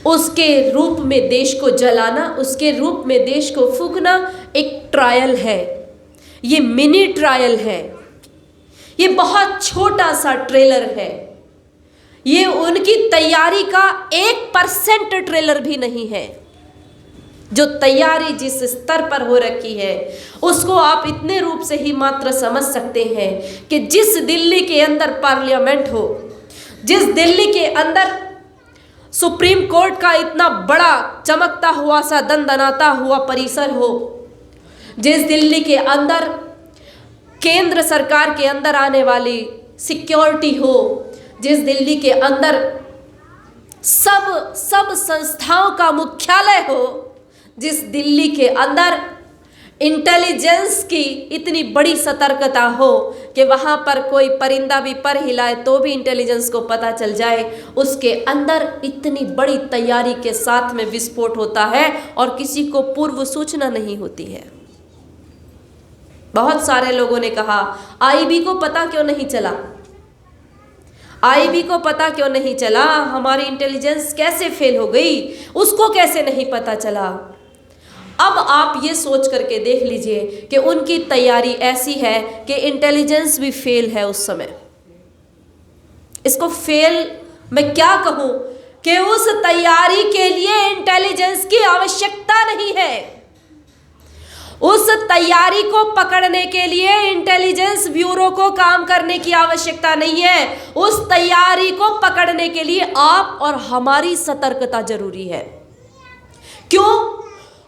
उसके रूप में देश को जलाना, उसके रूप में देश को फूंकना एक ट्रायल है। ये मिनी ट्रायल है, ये बहुत छोटा सा ट्रेलर है, ये उनकी तैयारी का 1% ट्रेलर भी नहीं है। जो तैयारी जिस स्तर पर हो रखी है उसको आप इतने रूप से ही मात्र समझ सकते हैं कि जिस दिल्ली के अंदर पार्लियामेंट हो, जिस दिल्ली के अंदर सुप्रीम कोर्ट का इतना बड़ा चमकता हुआ सा दनदनाता हुआ परिसर हो, जिस दिल्ली के अंदर केंद्र सरकार के अंदर आने वाली सिक्योरिटी हो, जिस दिल्ली के अंदर सब संस्थाओं का मुख्यालय हो, जिस दिल्ली के अंदर इंटेलिजेंस की इतनी बड़ी सतर्कता हो कि वहाँ पर कोई परिंदा भी पर हिलाए तो भी इंटेलिजेंस को पता चल जाए, उसके अंदर इतनी बड़ी तैयारी के साथ में विस्फोट होता है और किसी को पूर्व सूचना नहीं होती है। बहुत सारे लोगों ने कहा आईबी को पता क्यों नहीं चला, आईबी को पता क्यों नहीं चला, हमारी इंटेलिजेंस कैसे फेल हो गई, उसको कैसे नहीं पता चला। अब आप ये सोच करके देख लीजिए कि उनकी तैयारी ऐसी है कि इंटेलिजेंस भी फेल है उस समय। इसको फेल मैं क्या कहूं कि उस तैयारी के लिए इंटेलिजेंस की आवश्यकता नहीं है। उस तैयारी को पकड़ने के लिए इंटेलिजेंस ब्यूरो को काम करने की आवश्यकता नहीं है। उस तैयारी को पकड़ने के लिए आप और हमारी सतर्कता जरूरी है। क्यों?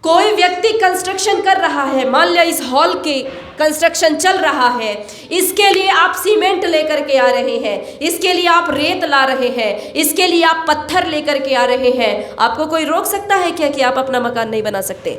कोई व्यक्ति कंस्ट्रक्शन कर रहा है, मान लिया इस हॉल के कंस्ट्रक्शन चल रहा है, इसके लिए आप सीमेंट लेकर के आ रहे हैं, इसके लिए आप रेत ला रहे हैं, इसके लिए आप पत्थर लेकर के आ रहे हैं। आपको कोई रोक सकता है क्या कि आप अपना मकान नहीं बना सकते?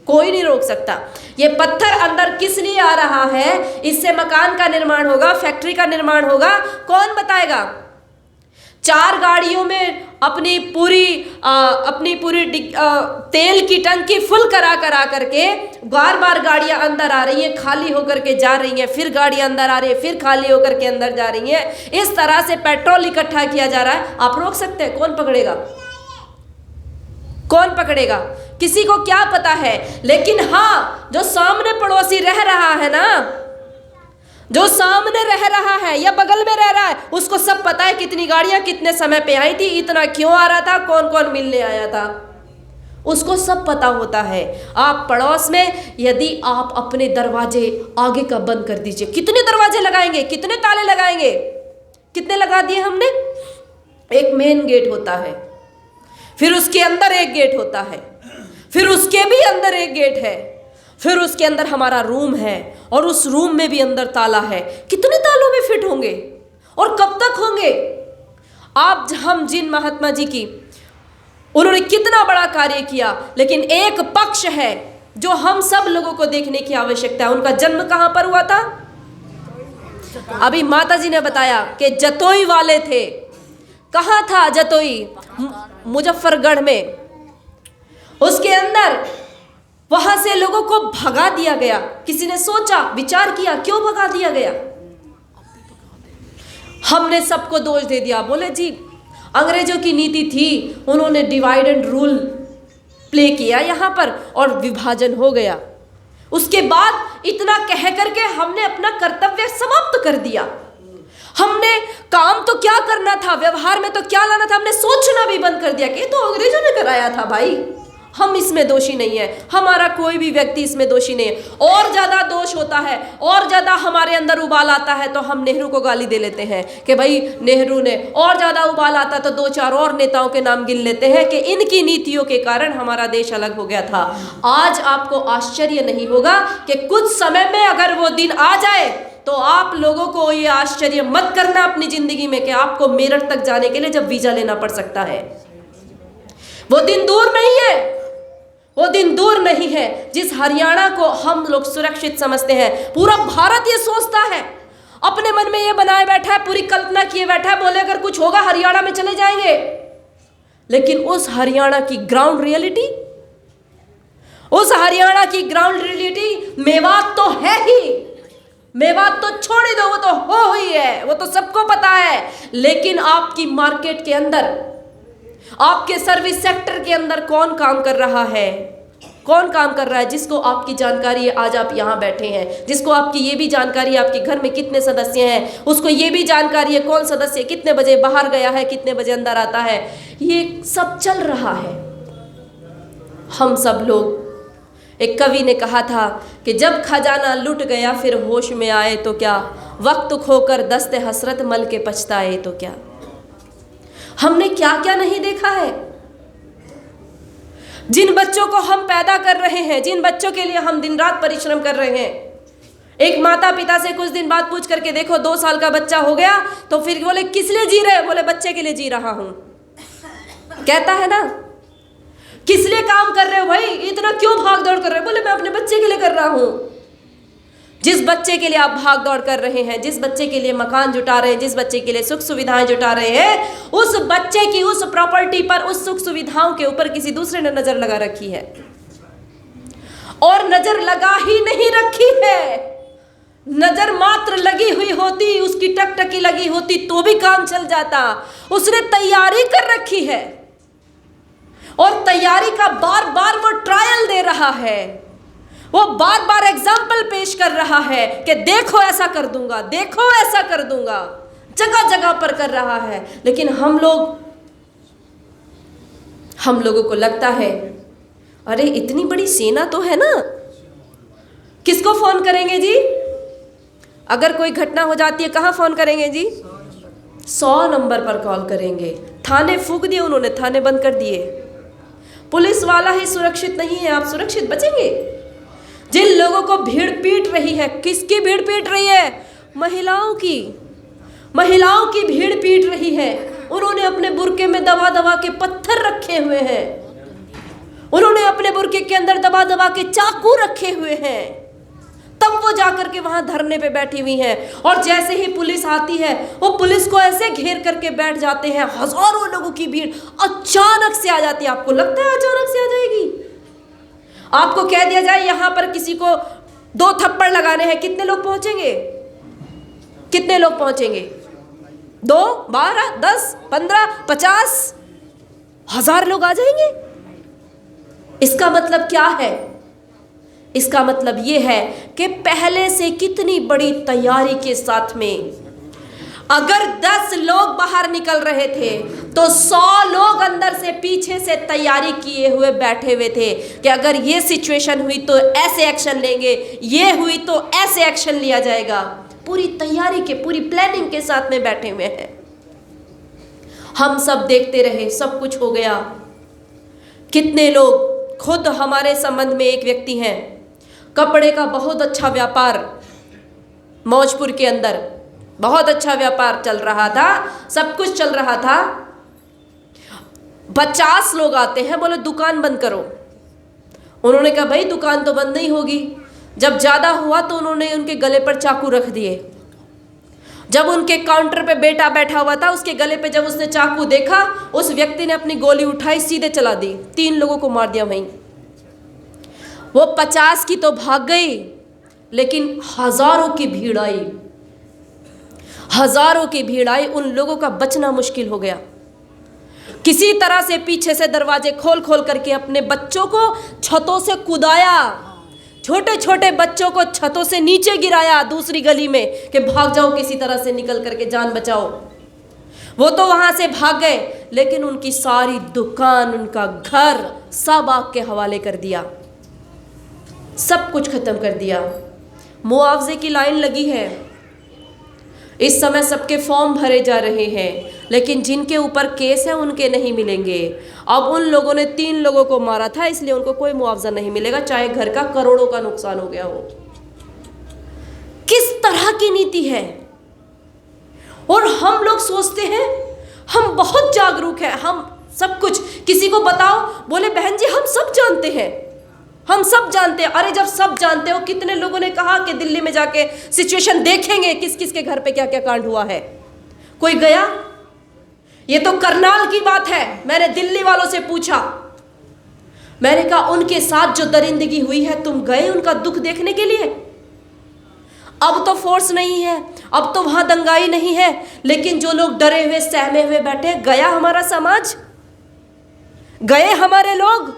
कोई नहीं रोक सकता। ये पत्थर अंदर किस लिए आ रहा है, इससे मकान का निर्माण होगा, फैक्ट्री का निर्माण होगा, कौन बताएगा? 4 गाड़ियों में अपनी पूरी तेल की टंकी फुल करा करके बार बार गाड़ियां अंदर आ रही हैं, खाली होकर के जा रही हैं, फिर गाड़ियां अंदर आ रही है, फिर खाली होकर के अंदर जा रही हैं। इस तरह से पेट्रोल इकट्ठा किया जा रहा है। आप रोक सकते हैं? कौन पकड़ेगा? कौन पकड़ेगा? किसी को क्या पता है। लेकिन हाँ, जो सामने पड़ोसी रह रहा है ना, जो सामने रह रहा है या बगल में रह रहा है, उसको सब पता है कितनी गाड़ियां कितने समय पे आई थी, इतना क्यों आ रहा था, कौन कौन मिलने आया था, उसको सब पता होता है। आप पड़ोस में यदि आप अपने दरवाजे आगे का बंद कर दीजिए, कितने दरवाजे लगाएंगे, कितने ताले लगाएंगे? कितने लगा दिए हमने? एक मेन गेट होता है, फिर उसके अंदर एक गेट होता है, फिर उसके भी अंदर एक गेट है, फिर उसके अंदर हमारा रूम है और उस रूम में भी अंदर ताला है। कितने तालों में फिट होंगे और कब तक होंगे? आप हम जिन महात्मा जी की, उन्होंने कितना बड़ा कार्य किया, लेकिन एक पक्ष है जो हम सब लोगों को देखने की आवश्यकता है। उनका जन्म कहां पर हुआ था? अभी माता जी ने बताया कि जतोई वाले थे। कहां था जतोई? मुजफ्फरगढ़ में। उसके अंदर वहां से लोगों को भगा दिया गया। किसी ने सोचा, विचार किया क्यों भगा दिया गया? हमने सबको दोष दे दिया, बोले जी अंग्रेजों की नीति थी, उन्होंने डिवाइड एंड रूल प्ले किया यहां पर और विभाजन हो गया। उसके बाद इतना कह करके हमने अपना कर्तव्य समाप्त कर दिया। हमने काम तो क्या करना था, व्यवहार में तो क्या लाना था, हमने सोचना भी बंद कर दिया कि तो अंग्रेजों ने कराया था भाई, हम इसमें दोषी नहीं है, हमारा कोई भी व्यक्ति इसमें दोषी नहीं है। और ज्यादा दोष होता है, और ज्यादा हमारे अंदर उबाल आता है तो हम नेहरू को गाली दे लेते हैं कि भाई नेहरू ने, और ज्यादा उबाल आता तो 2-4 और नेताओं के नाम गिन लेते हैं कि इनकी नीतियों के कारण हमारा देश अलग हो गया था। आज आपको आश्चर्य नहीं होगा कि कुछ समय में अगर वो दिन आ जाए तो आप लोगों को ये आश्चर्य मत करना अपनी जिंदगी में कि आपको मेरठ तक जाने के लिए जब वीजा लेना पड़ सकता है। वो दिन दूर नहीं है, वो दिन दूर नहीं है जिस हरियाणा को हम लोग सुरक्षित समझते हैं। पूरा भारत ये सोचता है, अपने मन में ये बनाए बैठा है, पूरी कल्पना किए बैठा है, बोले अगर कुछ होगा हरियाणा में चले जाएंगे। लेकिन उस हरियाणा की ग्राउंड रियलिटी, उस हरियाणा की ग्राउंड रियलिटी मेवात तो है ही, मेवात तो छोड़ ही दो, वो तो हो हुई है, वो तो सबको पता है। लेकिन आपकी मार्केट के अंदर आपके सर्विस सेक्टर के अंदर कौन काम कर रहा है, कौन काम कर रहा है जिसको आपकी जानकारी है, आज आप यहाँ बैठे हैं, जिसको आपकी ये भी जानकारी है आपके घर में कितने सदस्य हैं, उसको ये भी जानकारी है कौन सदस्य कितने बजे बाहर गया है, कितने बजे अंदर आता है, ये सब चल रहा है। हम सब लोग, एक कवि ने कहा था कि जब खजाना लुट गया फिर होश में आए तो क्या, वक्त खोकर दस्ते हसरत मल के पछताए तो क्या। हमने क्या क्या नहीं देखा है। जिन बच्चों को हम पैदा कर रहे हैं, जिन बच्चों के लिए हम दिन रात परिश्रम कर रहे हैं, एक माता पिता से कुछ दिन बाद पूछ करके देखो 2 साल का बच्चा हो गया तो फिर बोले किस लिए जी रहे, बोले बच्चे के लिए जी रहा हूं, कहता है ना। किस लिए काम कर रहे हो भाई, इतना क्यों भाग दौड़ कर रहे हो, बोले मैं अपने बच्चे के लिए कर रहा हूं। जिस बच्चे के लिए आप भाग दौड़ कर रहे हैं, जिस बच्चे के लिए मकान जुटा रहे हैं, जिस बच्चे के लिए सुख सुविधाएं जुटा रहे हैं, उस बच्चे की उस प्रॉपर्टी पर, उस सुख सुविधाओं के ऊपर किसी दूसरे ने नजर लगा रखी है। और नजर लगा ही नहीं रखी है, नजर मात्र लगी हुई होती, उसकी टकटकी लगी होती तो भी काम चल जाता। उसने तैयारी कर रखी है और तैयारी का बार बार वो ट्रायल दे रहा है, वो बार बार एग्जाम्पल पेश कर रहा है कि देखो ऐसा कर दूंगा, देखो ऐसा कर दूंगा, जगह जगह पर कर रहा है। लेकिन हम लोगों को लगता है अरे इतनी बड़ी सेना तो है ना, किसको फोन करेंगे जी, अगर कोई घटना हो जाती है कहाँ फोन करेंगे जी, 100 नंबर पर कॉल करेंगे। थाने फूंक दिए उन्होंने, थाने बंद कर दिए। पुलिस वाला ही सुरक्षित नहीं है, आप सुरक्षित बचेंगे। जिन लोगों को भीड़ पीट रही है, किसकी भीड़ पीट रही है, महिलाओं की भीड़ पीट रही है। उन्होंने अपने बुर्के में दबा दबा के पत्थर रखे हुए हैं, उन्होंने अपने बुर्के के अंदर दबा दबा के चाकू रखे हुए हैं, तब वो जाकर के वहां धरने पे बैठी हुई हैं। और जैसे ही पुलिस आती है वो पुलिस को ऐसे घेर करके बैठ जाते हैं। हजारों लोगों की भीड़ अचानक से आ जाती है। आपको लगता है अचानक से आ जाएगी? आपको कह दिया जाए यहां पर किसी को 2 थप्पड़ लगाने हैं, कितने लोग पहुंचेंगे, कितने लोग पहुंचेंगे? 2, 12, 10, 15, 50, 1000 लोग आ जाएंगे। इसका मतलब क्या है? इसका मतलब यह है कि पहले से कितनी बड़ी तैयारी के साथ में, अगर 10 लोग बाहर निकल रहे थे तो 100 लोग अंदर से पीछे से तैयारी किए हुए बैठे हुए थे कि अगर ये सिचुएशन हुई तो ऐसे एक्शन लेंगे, ये हुई तो ऐसे एक्शन लिया जाएगा। पूरी तैयारी के, पूरी प्लानिंग के साथ में बैठे हुए हैं। हम सब देखते रहे, सब कुछ हो गया। कितने लोग, खुद हमारे संबंध में एक व्यक्ति हैं, कपड़े का बहुत अच्छा व्यापार, मौजपुर के अंदर बहुत अच्छा व्यापार चल रहा था, सब कुछ चल रहा था। 50 लोग आते हैं, बोले दुकान बंद करो। उन्होंने कहा भाई दुकान तो बंद नहीं होगी। जब ज़्यादा हुआ तो उन्होंने उनके गले पर चाकू रख दिए। जब उनके काउंटर पे बेटा बैठा हुआ था, उसके गले पे जब उसने चाकू देखा, उस व्यक्ति ने अपनी गोली उठाई, सीधे चला दी, 3 लोगों को मार दिया वहीं। वो 50 की तो भाग गई, लेकिन हजारों की भीड़ आई, हजारों की भीड़ आई। उन लोगों का बचना मुश्किल हो गया। किसी तरह से पीछे से दरवाजे खोल खोल करके अपने बच्चों को छतों से कूदाया, छोटे छोटे बच्चों को छतों से नीचे गिराया दूसरी गली में कि भाग जाओ, किसी तरह से निकल करके जान बचाओ। वो तो वहां से भाग गए, लेकिन उनकी सारी दुकान, उनका घर सब आग के हवाले कर दिया, सब कुछ खत्म कर दिया। मुआवजे की लाइन लगी है, इस समय सबके फॉर्म भरे जा रहे हैं, लेकिन जिनके ऊपर केस है उनके नहीं मिलेंगे। अब उन लोगों ने 3 लोगों को मारा था, इसलिए उनको कोई मुआवजा नहीं मिलेगा, चाहे घर का करोड़ों का नुकसान हो गया हो। किस तरह की नीति है? और हम लोग सोचते हैं हम बहुत जागरूक हैं, हम सब कुछ, किसी को बताओ, बोले बहन जी हम सब जानते हैं, हम सब जानते हैं। अरे जब सब जानते हो, कितने लोगों ने कहा कि दिल्ली में जाके सिचुएशन देखेंगे किस किस के घर पे क्या क्या कांड हुआ है, कोई गया? ये तो करनाल की बात है। मैंने दिल्ली वालों से पूछा, मैंने कहा उनके साथ जो दरिंदगी हुई है, तुम गए उनका दुख देखने के लिए? अब तो फोर्स नहीं है, अब तो वहां दंगाई नहीं है, लेकिन जो लोग डरे हुए सहमे हुए बैठे, गया हमारा समाज? गए हमारे लोग